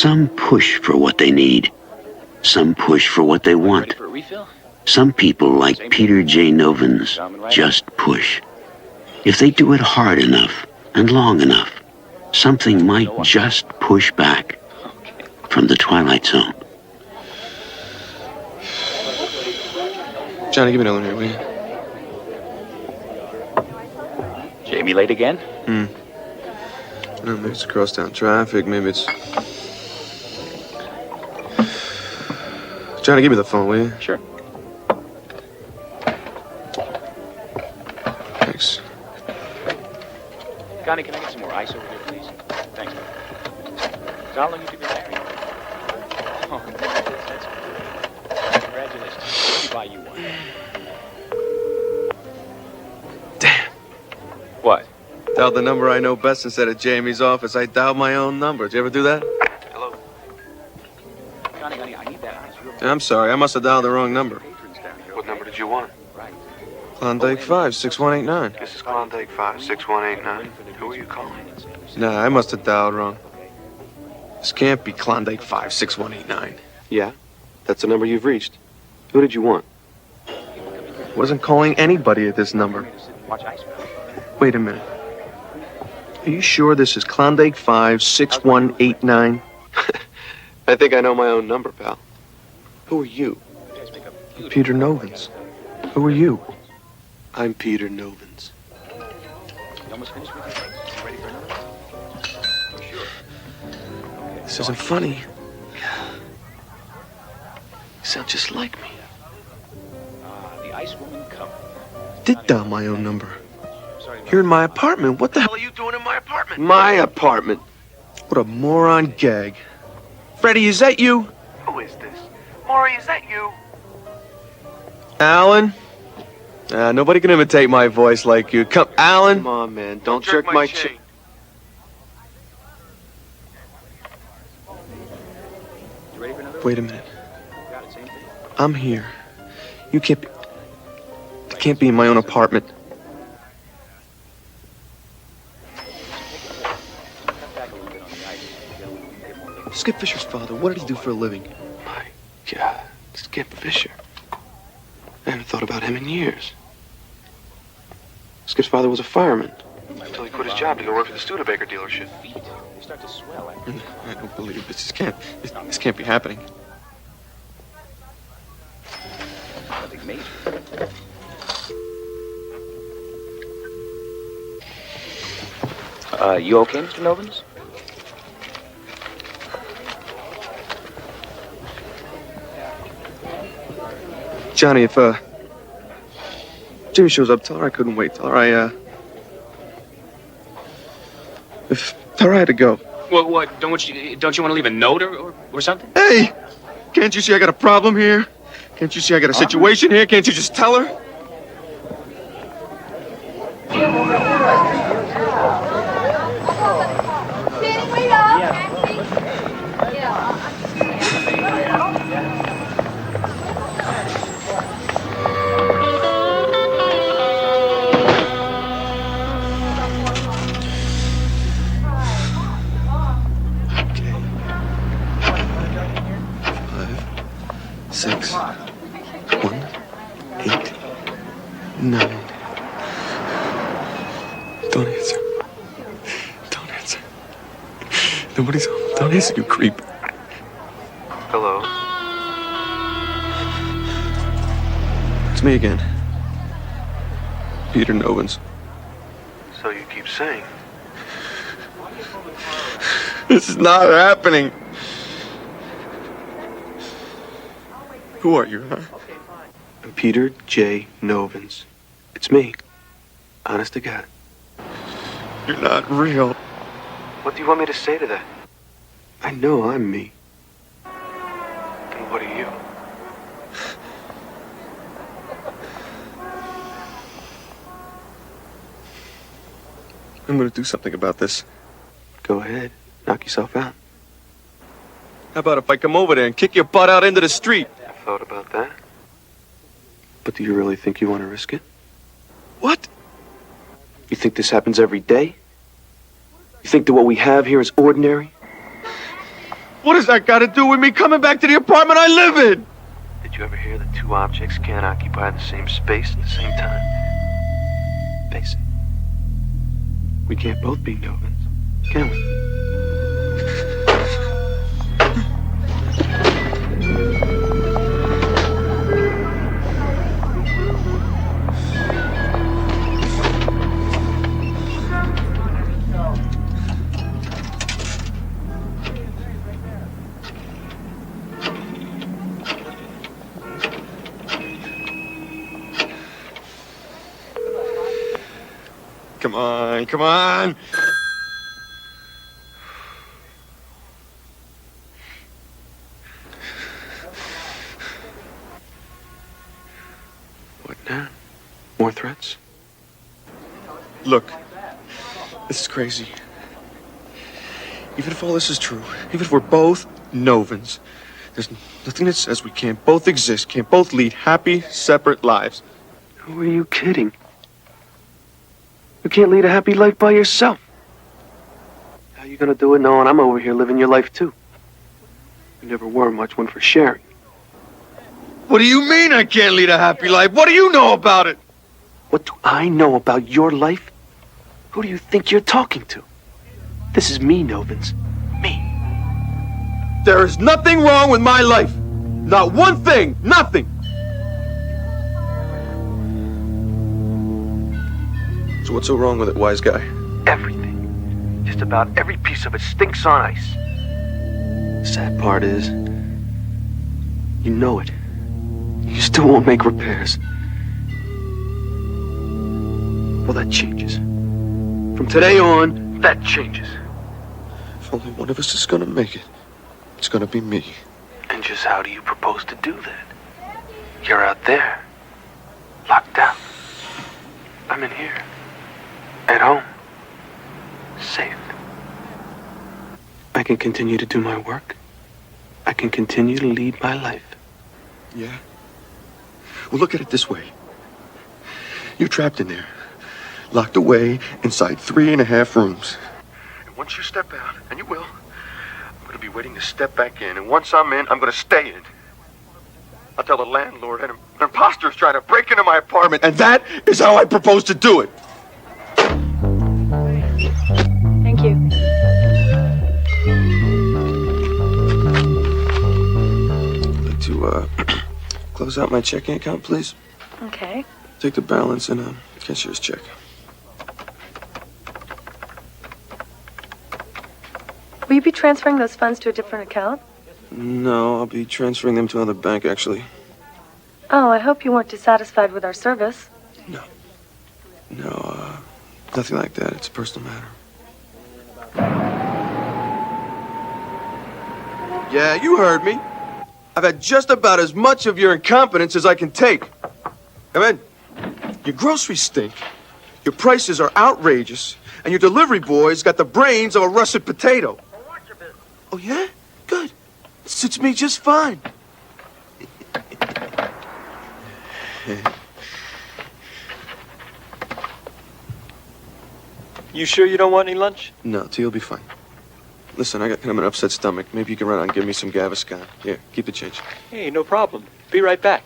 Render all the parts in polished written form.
Some push for what they need. Some push for what they want. Some people, like Peter J. Novins, just push. If they do it hard enough and long enough, something might just push back. From the Twilight Zone. Johnny, give me another one here, will you? Jamie late again? No, maybe it's crosstown traffic, maybe it's... Johnny, give me the phone, will you? Sure. Thanks. Connie, can I get some more ice over here, please? Thanks. How long you been married? Oh, that's great. Congratulations. Let me buy you one. Damn. What? Dialed the number I know best instead of Jamie's office. I dialed my own number. Did you ever do that? Hello? Connie, honey, I need that ice real quick. I'm sorry. I must have dialed the wrong number. What number did you want? Right. Klondike 56189. This is Klondike 56189. Who are you calling? Nah, I must have dialed wrong. This can't be Klondike 56189. Yeah, that's the number you've reached. Who did you want? Wasn't calling anybody at this number. Watch ice. Wait a minute. Are you sure this is Klondike 56189? I think I know my own number, pal. Who are you? Peter Novins. Who are you? I'm Peter Novins. You almost finished with your things? You ready for another one? Sure. Okay. This isn't funny. You sound just like me. The ice woman cup. Did dial my own number. Here in my apartment. What the hell What are you doing in my apartment? My apartment. What a moron gag. Freddie, is that you? Who is this? Maury, is that you? Alan? Nobody can imitate my voice like you. Come, Alan? Come on, man. Don't jerk my chain. You ready for another one? Wait a minute. Got it, same thing. I'm here. You can't be... I can't be in my own apartment. Cut back a little bit on the ice. Get more liquid. Skip Fisher's father, what did he do for a living? My God. Skip Fisher. I haven't thought about him in years. Skip's father was a fireman. Until he quit his job to go work for the Studebaker dealership. Feet. They start to swell after I don't believe this. This can't be happening. nothing major. You okay, Mr. Novins? Johnny, if Jimmy shows up, tell her I couldn't wait. Tell her tell her I had to go. Well, what? Don't you want to leave a note or something? Hey! Can't you see I got a problem here? Can't you see I got a situation here? Can't you just tell her? Six, 1, 8, 9. Don't answer. Don't answer. Nobody's home. Don't answer, you creep. Hello. It's me again. Peter Novins. So you keep saying. This is not happening. Who are you, huh? I'm Peter J. Novins. It's me. Honest to God. You're not real. What do you want me to say to that? I know I'm me. And what are you? I'm gonna do something about this. Go ahead. Knock yourself out. How about if I come over there and kick your butt out into the street? I've thought about that. But do you really think you want to risk it? What? You think this happens every day? You think that what we have here is ordinary? What does that got to do with me coming back to the apartment I live in? Did you ever hear that two objects can't occupy the same space at the same time? Face it. We can't both be Novans, can we? Come on, come on! What now? More threats? Look, this is crazy. Even if all this is true, even if we're both Novans, there's nothing that says we can't both exist, can't both lead happy, separate lives. Who are you kidding? You can't lead a happy life by yourself. How you gonna do it knowing I'm over here living your life too? You never were much one for sharing. What do you mean I can't lead a happy life? What do you know about it? What do I know about your life? Who do you think you're talking to? This is me, Novans. Me. There is nothing wrong with my life. Not one thing. Nothing. So what's so wrong with it, wise guy? Everything. Just about every piece of it stinks on ice. The sad part is, you know it. You still won't make repairs. Well, that changes. From today on, that changes. If only one of us is gonna make it, it's gonna be me. And just how do you propose to do that? You're out there, locked out. I'm in here. At home. Safe. I can continue to do my work. I can continue to lead my life. Yeah? Well, look at it this way. You're trapped in there. Locked away inside 3.5 rooms. And once you step out, and you will, I'm going to be waiting to step back in. And once I'm in, I'm going to stay in. I'll tell the landlord an imposter's trying to break into my apartment. And that is how I propose to do it. Thank you. I'd like to, close out my checking account, please. Okay. Take the balance and a cashier's check. Will you be transferring those funds to a different account? No, I'll be transferring them to another bank, actually. Oh, I hope you weren't dissatisfied with our service. No, nothing like that. It's a personal matter. Yeah, you heard me. I've had just about as much of your incompetence as I can take. Come in. Your groceries stink. Your prices are outrageous. And your delivery boy's got the brains of a russet potato. Oh, yeah? Good. Suits me just fine. You sure you don't want any lunch? No, tea will be fine. Listen, I got kind of an upset stomach. Maybe you can run out and give me some Gaviscon. Here, keep the change. Hey, no problem. Be right back.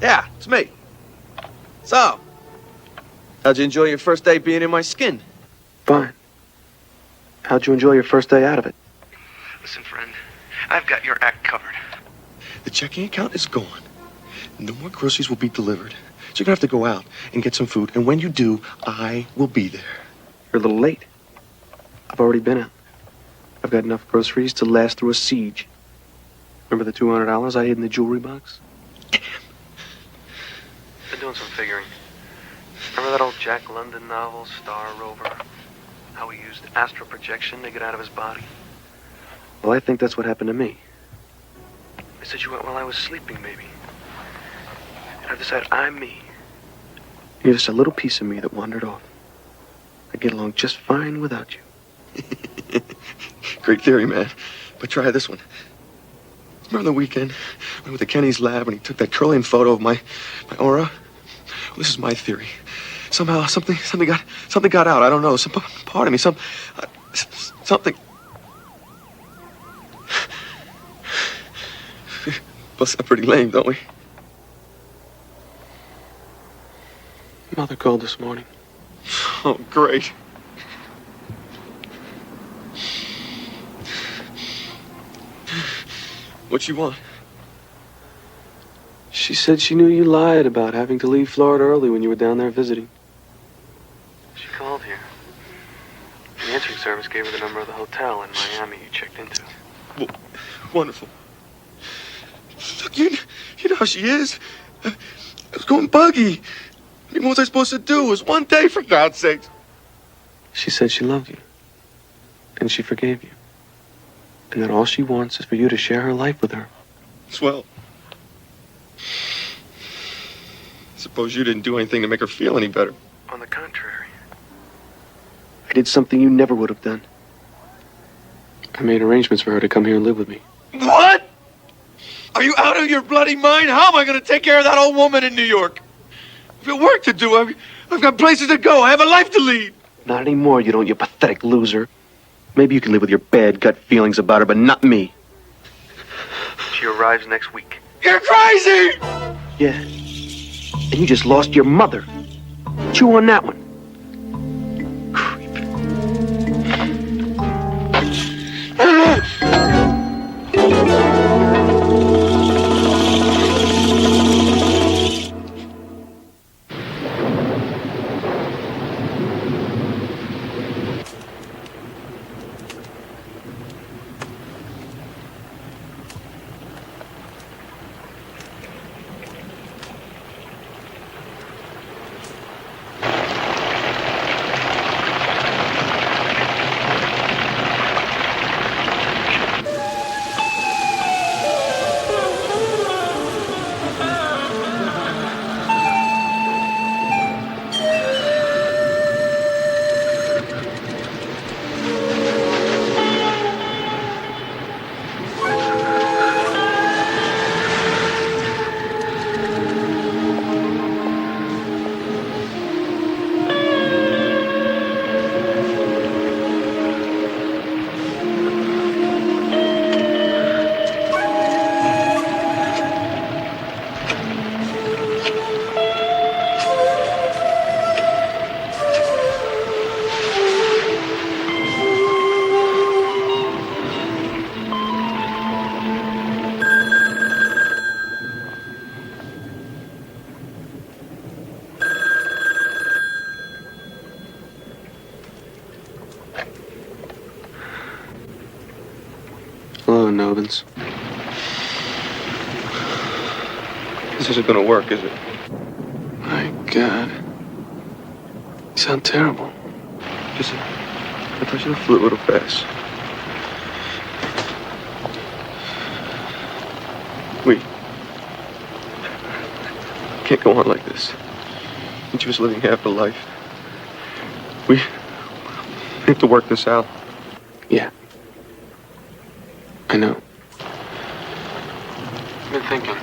Yeah, it's me. So, how'd you enjoy your first day being in my skin? Fine. How'd you enjoy your first day out of it? Listen, friend, I've got your act covered. The checking account is gone. No more groceries will be delivered. So you're gonna have to go out and get some food. And when you do, I will be there. You're a little late. I've already been out. I've got enough groceries to last through a siege. Remember the $200 I hid in the jewelry box? Been doing some figuring. Remember that old Jack London novel, Star Rover? How he used astral projection to get out of his body? Well, I think that's what happened to me. I said you went while I was sleeping, baby. And I've decided I'm me. You're just a little piece of me that wandered off. I get along just fine without you. Great theory, man. But try this one. Remember the weekend? I went to Kenny's lab and he took that trillion photo of my aura? Well, this is my theory. Somehow something got out. I don't know. Some part of me, something. Bust that pretty lame, don't we? Mother called this morning. Oh, great. What'd she want? She said she knew you lied about having to leave Florida early when you were down there visiting. She called here. The answering service gave her the number of the hotel in Miami you checked into. Well, wonderful. Look, you know how she is. I was going buggy. I mean, what was I supposed to do? It was one day, for God's sake. She said she loved you. And she forgave you. And that all she wants is for you to share her life with her. Swell. Suppose you didn't do anything to make her feel any better. On the contrary. I did something you never would have done. I made arrangements for her to come here and live with me. What? Are you out of your bloody mind? How am I going to take care of that old woman in New York? I've got work to do. I've got places to go. I have a life to lead. Not anymore, you don't, you pathetic loser. Maybe you can live with your bad gut feelings about her, but not me. She arrives next week. You're crazy! Yeah. And you just lost your mother. Chew on that one. Creep. Hello, Novins. This isn't going to work, is it? My God. You sound terrible. Just a touch of the flu, it'll pass. We can't go on like this. Each of us living half a life. We have to work this out. Yeah. I know. I've been thinking.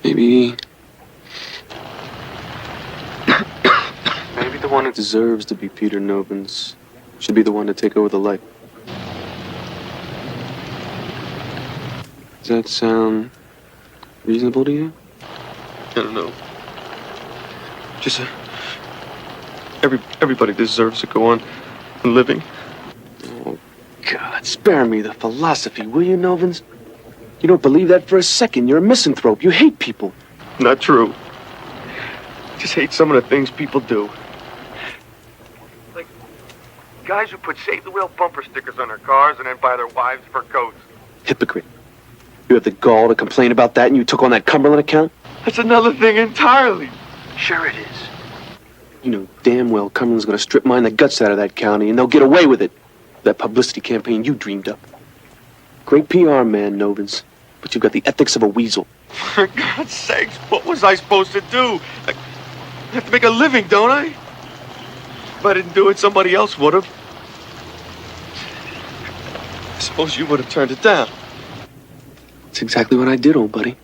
Maybe the one who deserves to be Peter Novins should be the one to take over the light. Does that sound reasonable to you? I don't know. Just everybody deserves to go on living. Oh, God, spare me the philosophy, will you, Novins? You don't believe that for a second. You're a misanthrope. You hate people. Not true. Just hate some of the things people do. Like guys who put save the wheel bumper stickers on their cars and then buy their wives fur coats. Hypocrite. You have the gall to complain about that and you took on that Cumberland account? That's another thing entirely. Sure it is. You know damn well Cumberland's gonna strip mine the guts out of that county and they'll get away with it. That publicity campaign you dreamed up. Great PR man, Novins. but you've got the ethics of a weasel. For God's sakes, what was I supposed to do? I have to make a living, don't I? If I didn't do it, somebody else would have. I suppose you would have turned it down. That's exactly what I did, old buddy.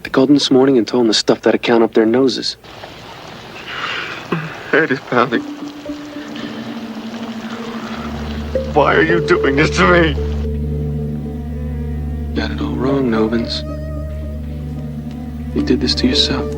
They called him this morning and told him the stuff that'd count up their noses. Head is pounding. Why are you doing this to me? Got it all wrong, Novins. You did this to yourself.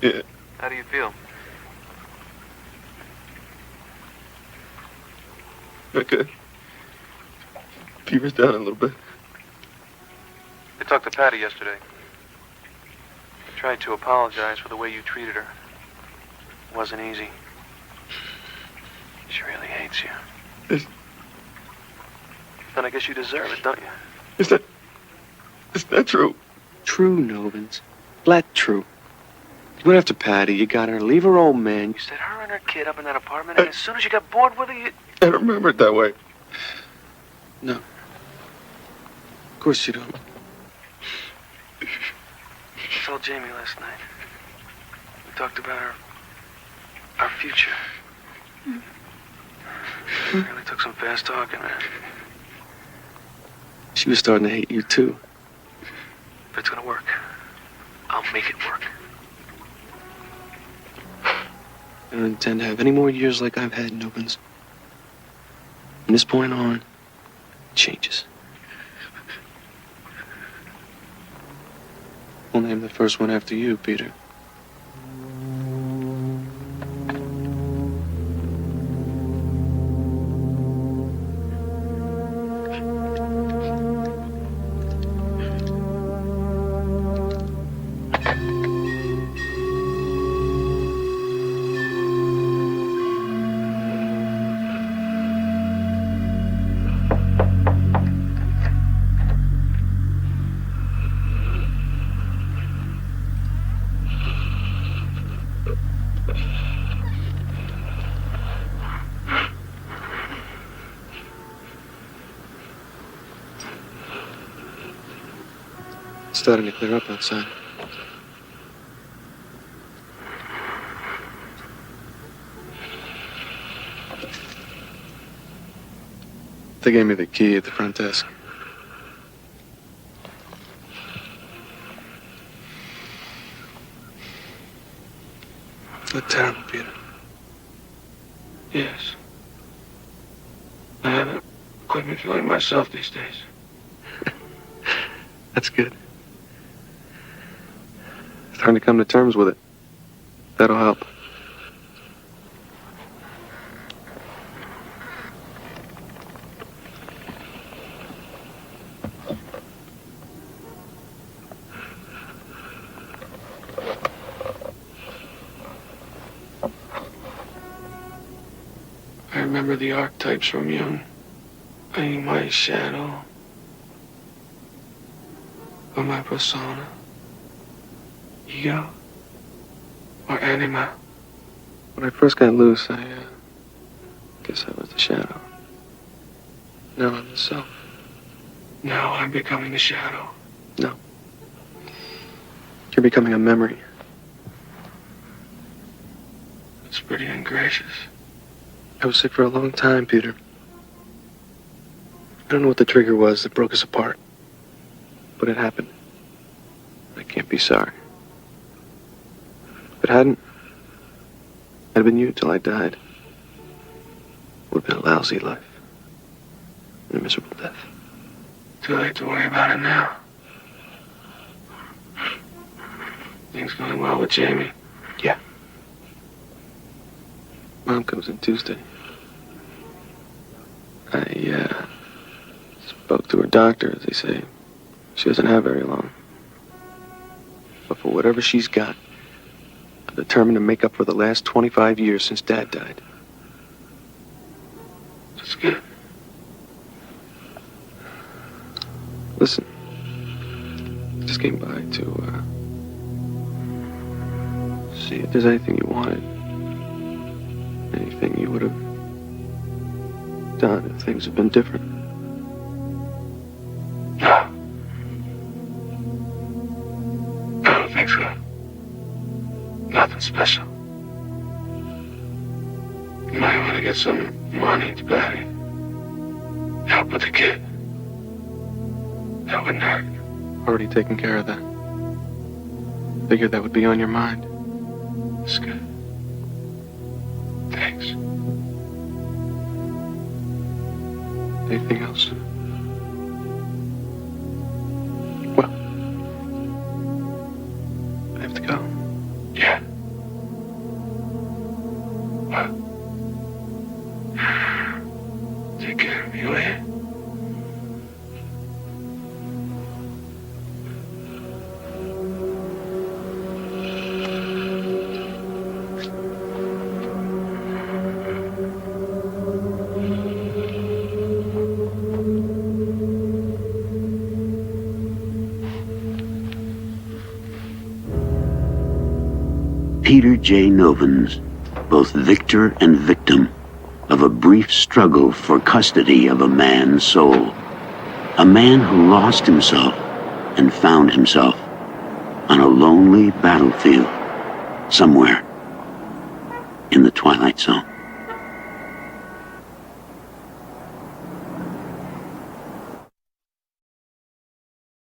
Yeah. How do you feel? Okay. Fever's down a little bit. I talked to Patty yesterday. I tried to apologize for the way you treated her. It wasn't easy. She really hates you. And I guess you deserve it, don't you? Is that true? True, Novins. Flat true. You went after Patty, you got her to leave her old man. You set her and her kid up in that apartment, and as soon as you got bored with her, you... I don't remember it that way. No. Of course you don't. I told Jamie last night. We talked about our future. Really took some fast talking, man. She was starting to hate you, too. If it's gonna work, I'll make it work. I don't intend to have any more years like I've had, Novins. From this point on, it changes. We'll name the first one after you, Peter. It's starting to clear up outside. They gave me the key at the front desk. Not terrible, Peter. Yes. I haven't quite been feeling myself these days. That's good. Starting to come to terms with it. That'll help. I remember the archetypes from Jung. I need my shadow, or my persona, ego, or anima. When I first got loose, I guess I was the shadow. Now I'm the self. Now I'm becoming the shadow. No. You're becoming a memory. It's pretty ungracious. I was sick for a long time, Peter. I don't know what the trigger was that broke us apart. But it happened. I can't be sorry. If it hadn't, I'd have been you till I died. Would have been a lousy life. And a miserable death. Too late to worry about it now. Things going well with Jamie? Yeah. Mom comes in Tuesday. I spoke to her doctor, as they say. She doesn't have very long. But for whatever she's got, I'm determined to make up for the last 25 years since Dad died. That's good. Listen, I just came by to, see if there's anything you wanted. Anything you would have done if things had been different. No. I don't think so. Nothing special. You might want to get some money to Patty. Help with the kid. That wouldn't hurt. Already taken care of that. Figured that would be on your mind. That's good. Thanks. Anything else? Well, I have to go. Yeah. Well. Take care of you, eh? Peter J. Novins, both victor and victim of a brief struggle for custody of a man's soul. A man who lost himself and found himself on a lonely battlefield somewhere in the Twilight Zone.